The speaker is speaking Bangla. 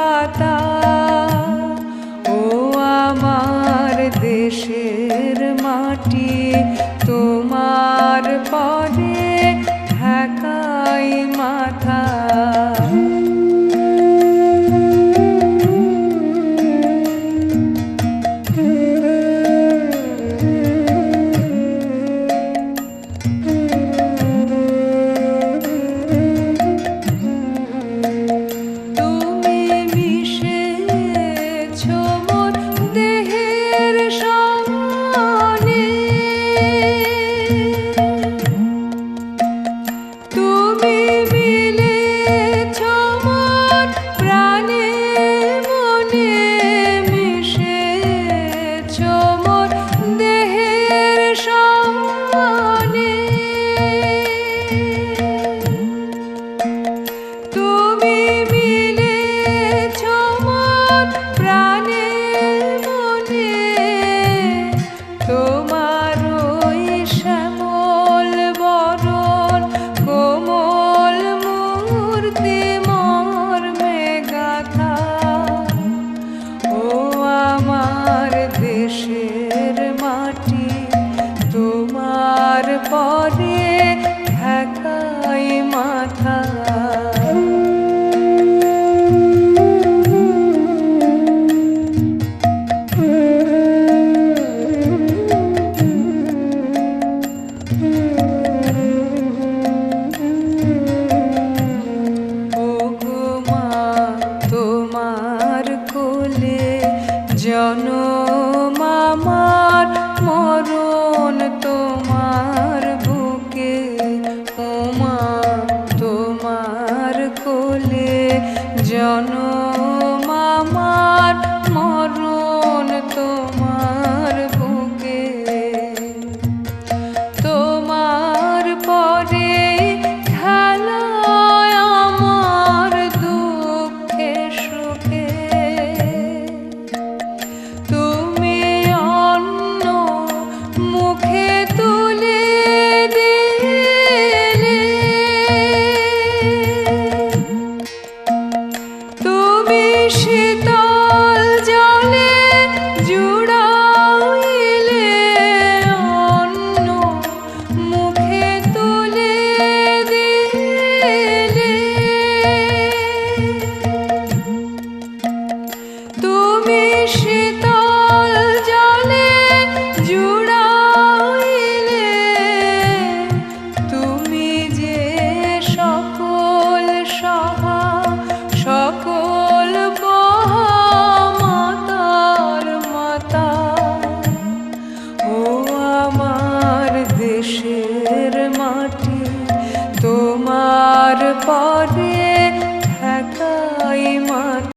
পাতা। ও আমার দেশের মাটি, তোমার পরে ঢাকাই মাথা। তোমার পরে ঢাকাই মাথা। ওগো মা, তোমার কোলে জনম আমার, মরণ তোমার বুকে। ও মা, তোমার কোলে জনম আমার, মরণ তোমার বুকে। তোমার পরে খেলায় আমার দুঃখে সুখে। তুমি অন্য মুখে তুলে দিলে, তুমি শীতল